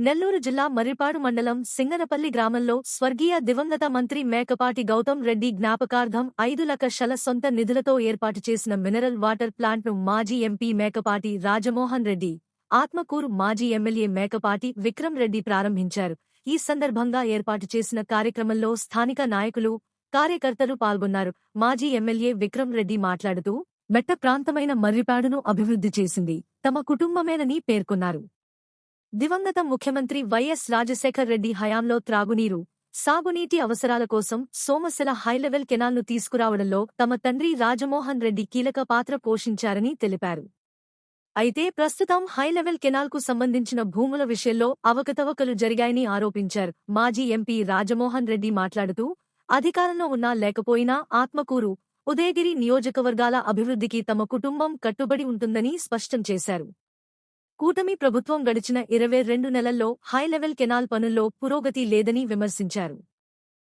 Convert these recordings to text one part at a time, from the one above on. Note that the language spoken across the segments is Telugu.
నెల్లూరు జిల్లా మర్రిపాడు మండలం సింగనపల్లి గ్రామంలో స్వర్గీయ దివంగత మంత్రి మేకపాటి గౌతమ్ రెడ్డి జ్ఞాపకార్థం 5 లక్షల సొంత నిధులతో ఏర్పాటు చేసిన మినరల్ వాటర్ ప్లాంట్ను మాజీ ఎంపీ మేకపాటి రాజమోహన్ రెడ్డి, ఆత్మకూరు మాజీ ఎమ్మెల్యే మేకపాటి విక్రమ్ రెడ్డి ప్రారంభించారు. ఈ సందర్భంగా ఏర్పాటు చేసిన కార్యక్రమంలో స్థానిక నాయకులు, కార్యకర్తలు పాల్గొన్నారు. మాజీ ఎమ్మెల్యే విక్రమ్ రెడ్డి మాట్లాడుతూ, మెట్ట ప్రాంతమైన మర్రిపాడును అభివృద్ధి చేసింది తమ కుటుంబమేనని పేర్కొన్నారు. దివంగత ముఖ్యమంత్రి వైఎస్ రాజశేఖర్ రెడ్డి హయాంలో త్రాగునీరు, సాగునీటి అవసరాల కోసం సోమశిల హైలెవెల్ కెనాల్ను తీసుకురావడంలో తమ తండ్రి రాజమోహన్ రెడ్డి కీలక పాత్ర పోషించారని తెలిపారు. అయితే ప్రస్తుతం హైలెవెల్ కెనాల్కు సంబంధించిన భూముల విషయంలో అవకతవకలు జరిగాయని ఆరోపించారు. మాజీ ఎంపీ రాజమోహన్ రెడ్డి మాట్లాడుతూ, అధికారంలో ఉన్నా లేకపోయినా ఆత్మకూరు, ఉదయగిరి నియోజకవర్గాల అభివృద్ధికి తమ కుటుంబం కట్టుబడి ఉంటుందని స్పష్టం చేశారు. కూటమి ప్రభుత్వం గడిచిన 22 నెలల్లో హైలెవెల్ కెనాల్ పనుల్లో పురోగతి లేదని విమర్శించారు.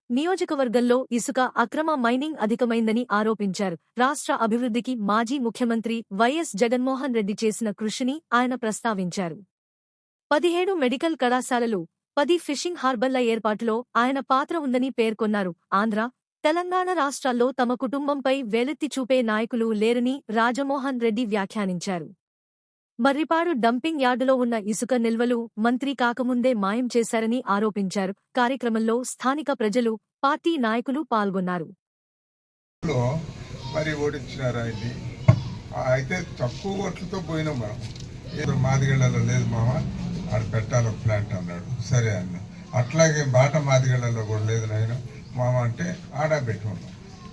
నియోజకవర్గంలో ఇసుక అక్రమ మైనింగ్ అధికమైందని ఆరోపించారు. రాష్ట్ర అభివృద్ధికి మాజీ ముఖ్యమంత్రి వైఎస్ జగన్మోహన్ రెడ్డి చేసిన కృషిని ఆయన ప్రస్తావించారు. 17 మెడికల్ కళాశాలలు, 10 ఫిషింగ్ హార్బర్ల ఏర్పాటులో ఆయన పాత్ర ఉందని పేర్కొన్నారు. ఆంధ్ర, తెలంగాణ రాష్ట్రాల్లో తమ కుటుంబంపై వేలెత్తి చూపే నాయకులు లేరని రాజమోహన్ రెడ్డి వ్యాఖ్యానించారు. మర్రిపాడు డంపింగ్ యార్డులో ఉన్న ఇసుక నిల్వలు మంత్రి కాకముందే మాయం చేశారని ఆరోపించారు. కార్యక్రమంలో స్థానిక ప్రజలు, పార్టీ నాయకులు పాల్గొన్నారు. మరి ఓడించినారా అయితే తక్కువ ఓట్లతో పోయినాం మనం. మాదిగళ్లలో లేదు మామ, ఆడ పెట్టాలి ఒక ప్లాంట్ అన్నాడు. సరే అన్న. అట్లాగే బాట మాదిగళ్లలో కూడా లేదు నాయన మామ అంటే ఆడా పెట్టుకున్నాం.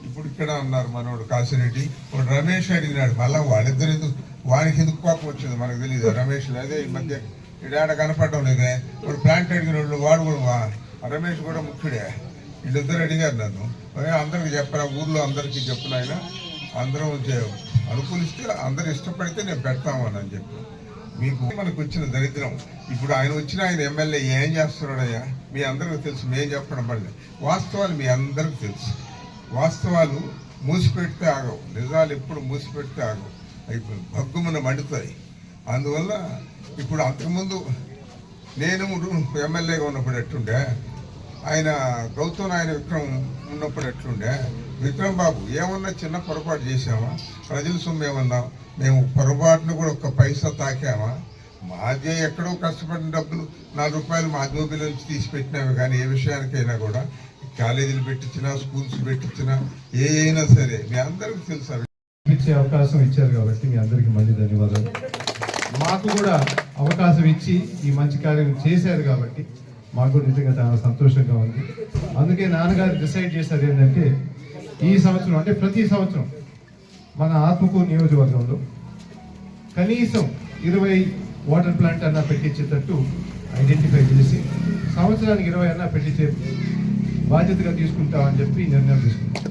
ఇప్పుడు ఇక్కడ ఉన్నారు మనోడు కాశిరెడ్డి, వాడు రమేష్ అడిగినాడు. మళ్ళా వాళ్ళిద్దరు వానికి ఎందుకు కోపం వచ్చింది మనకు తెలియదు. రమేష్ అదే ఈ మధ్య ఇడాడ కనపడటం లేదే. వాడు ప్లాంట్ అడిగిన వాళ్ళు వాడు కూడా రమేష్ కూడా ముఖ్యుడే. వీళ్ళిద్దరు అడిగారు నన్ను, అందరికి చెప్పరా, ఊర్లో అందరికీ చెప్పిన ఆయన, అందరం అనుకూలిస్తే అందరు ఇష్టపడితే నేను పెడతామని చెప్పి. మీకు మనకు వచ్చిన దరిద్రం. ఇప్పుడు ఆయన వచ్చిన ఆయన ఎమ్మెల్యే ఏం చేస్తున్నాడయ్యా మీ అందరికీ తెలుసు. మేము చెప్పడం పడలేదు. వాస్తవాలు మీ అందరికీ తెలుసు. వాస్తవాలు మూసిపెడితే ఆగవు, నిజాలు ఎప్పుడు మూసిపెడితే ఆగవు, అయిపోయి భగ్గుమన మండుతాయి. అందువల్ల ఇప్పుడు అంతకుముందు నేను ఎమ్మెల్యేగా ఉన్నప్పుడు ఎట్లుండే, ఆయన గౌతమ్ ఆయన విక్రమ్ ఉన్నప్పుడు ఎట్లుండే. విక్రమ్ బాబు ఏమన్నా చిన్న పొరపాటు చేశామా? ప్రజల సొమ్ము ఏమన్నా మేము పొరపాటును కూడా ఒక్క పైసా తాకామా? మాదే ఎక్కడో కష్టపడిన డబ్బులు 4 రూపాయలు మా జోబీల నుంచి తీసి పెట్టినాము. కానీ ఏ విషయానికైనా కూడా కాలేజీలు పెట్టించినా, స్కూల్స్ పెట్టించినా, ఏ అయినా సరే మీ అందరికీ తెలుసు. ఇచ్చే అవకాశం ఇచ్చారు కాబట్టి మీ అందరికీ మళ్ళీ ధన్యవాదాలు. మాకు కూడా అవకాశం ఇచ్చి ఈ మంచి కార్యం చేశారు కాబట్టి మాకు కూడా నిజంగా చాలా సంతోషంగా ఉంది. అందుకే నాన్నగారు డిసైడ్ చేశారు ఏంటంటే ఈ సంవత్సరం అంటే ప్రతి సంవత్సరం మన ఆత్మకూరు నియోజకవర్గంలో కనీసం 20 వాటర్ ప్లాంట్ అన్నా పెట్టించేటట్టు ఐడెంటిఫై చేసి సంవత్సరానికి 20 అన్నా పెట్టించే బాధ్యతగా తీసుకుంటామని చెప్పి నిర్ణయం తీసుకుంటాం.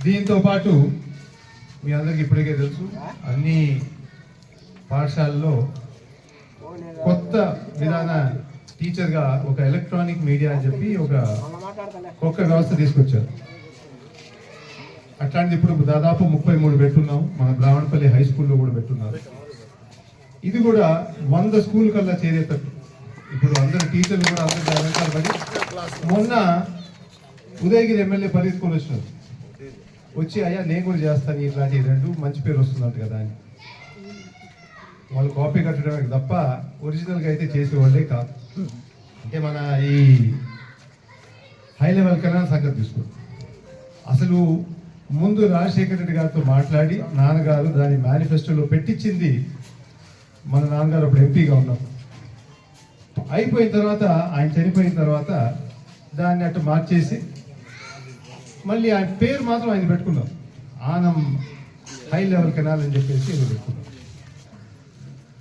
దీంతో పాటు మీ అందరికి ఇప్పటికే తెలుసు, అన్ని పాఠశాలలో కొత్త విధాన టీచర్గా ఒక ఎలక్ట్రానిక్ మీడియా అని చెప్పి ఒక వ్యవస్థ తీసుకొచ్చారు. అట్లాంటిది ఇప్పుడు దాదాపు 33 పెట్టున్నాం. మన బ్రాహ్మణపల్లి హై స్కూల్లో కూడా పెట్టున్నారు. ఇది కూడా 100 స్కూల్ కల్లా చేరేటట్టు ఇప్పుడు అందరు టీచర్లు కూడా అందరూ వెనకాల పడి మొన్న ఉదయగిరి ఎమ్మెల్యే పరిగెత్తుకొని వచ్చినారు. వచ్చి అయ్యా నేను కూడా చేస్తాను ఇట్లాంటి 2 మంచి పేరు వస్తుందంట కదా అని. వాళ్ళు కాపీ కట్టడానికి తప్ప ఒరిజినల్గా అయితే చేసేవాళ్ళే కాదు. అంటే మన ఈ హై లెవెల్ కెనాల్ సంగతి తీసుకోండి. అసలు ముందు రాజశేఖర రెడ్డి గారితో మాట్లాడి నాన్నగారు దాని మేనిఫెస్టోలో పెట్టించింది మన నాన్నగారు అప్పుడు ఎంపీగా ఉన్నప్పుడు. అయిపోయిన తర్వాత ఆయన చనిపోయిన తర్వాత దాన్ని అట్టు మార్చేసి మళ్ళీ ఆయన పేరు మాత్రం ఆయన పెట్టుకున్నాం, ఆనం హై లెవెల్ కెనాల్ అని చెప్పేసి పెట్టుకున్నాం.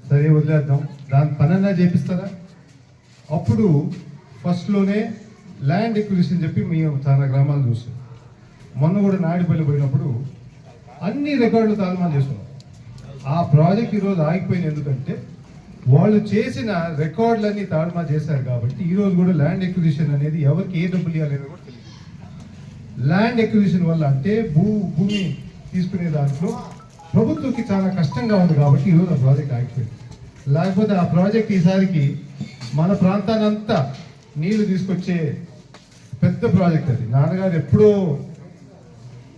సరే వదిలేద్దాం, దాని పనన్నా చేపిస్తారా? అప్పుడు ఫస్ట్లోనే ల్యాండ్ ఎక్విజిషన్ చెప్పి మేము చాలా గ్రామాలు చూసాం. మొన్న కూడా నాయుడుపల్లి పోయినప్పుడు అన్ని రికార్డులు తారుమారు చేసుకున్నాం. ఆ ప్రాజెక్ట్ ఈరోజు ఆగిపోయింది. ఎందుకంటే వాళ్ళు చేసిన రికార్డులన్నీ తారుమారు చేశారు కాబట్టి ఈరోజు కూడా ల్యాండ్ ఎక్విజిషన్ అనేది ఎవరికి ఏ డబ్బులు ఇవ్వాలనేది కూడా తెలియదు. ల్యాండ్ ఎక్విజిషన్ వల్ల అంటే భూమి తీసుకునే దాంట్లో ప్రభుత్వంకి చాలా కష్టంగా ఉంది కాబట్టి ఈరోజు ఆ ప్రాజెక్ట్ ఆగిపోయింది. లేకపోతే ఆ ప్రాజెక్ట్ ఈసారికి మన ప్రాంతానంతా నీళ్లు తీసుకొచ్చే పెద్ద ప్రాజెక్ట్ అది. నాన్నగారు ఎప్పుడో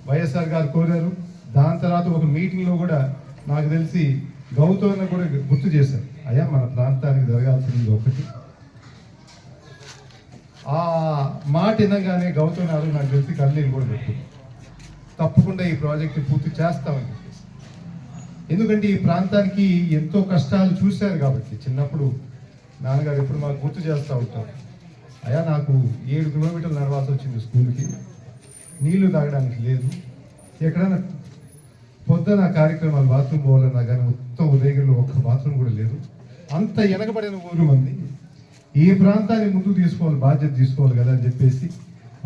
వైఎస్ఆర్ గారు కోరారు. దాని తర్వాత ఒక మీటింగ్లో కూడా నాకు తెలిసి గౌతమ్ కూడా గుర్తు చేశారు, అయ్యా మన ప్రాంతానికి జరగాల్సింది ఒకటి. ఆ మాట వినగానే గౌతమ్ గారు నాకు తెలిసి కన్నీళ్ళు కూడా పెట్టారు, తప్పకుండా ఈ ప్రాజెక్ట్ పూర్తి చేస్తామని చెప్పేసి. ఎందుకంటే ఈ ప్రాంతానికి ఎంతో కష్టాలు చూశారు కాబట్టి చిన్నప్పుడు నాన్నగారు ఎప్పుడు మాకు గుర్తు చేస్తూ ఉంటారు, అయ్యా నాకు 7 కిలోమీటర్లు నడవాల్సి వచ్చింది స్కూల్కి, నీళ్లు తాగడానికి లేదు, ఎక్కడైనా పొద్దున కార్యక్రమాలు బాత్రూమ్ పోవాలన్నా కానీ మొత్తం ఉదయగిరిలో ఒక్క బాత్రూమ్ కూడా లేదు. అంత వెనకబడిన ఊరు మంది, ఈ ప్రాంతాన్ని ముందుకు తీసుకోవాలి, బాధ్యత తీసుకోవాలి కదా అని చెప్పేసి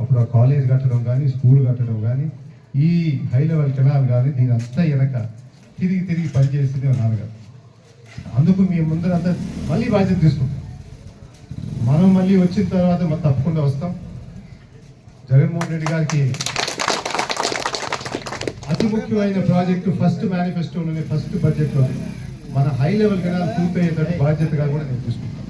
అప్పుడు ఆ కాలేజ్ కట్టడం కానీ స్కూల్ కట్టడం కానీ ఈ హై లెవెల్ కెనాల్ కానీ దీని అంతా వెనక తిరిగి పనిచేసింది మా నాన్నగారు. అందుకు మీ ముందర అంతా మళ్ళీ బాధ్యత తీసుకుంటాం. మనం మళ్ళీ వచ్చిన తర్వాత మనం తప్పకుండా వస్తాం. జగన్మోహన్ రెడ్డి గారికి అతి ముఖ్యమైన ప్రాజెక్టు ఫస్ట్ మేనిఫెస్టోలోనే ఫస్ట్ బడ్జెట్లో మన హై లెవెల్ కెనాల్ పూర్తయ్యేటట్టు బాధ్యతగా కూడా నేను తీసుకుంటాను.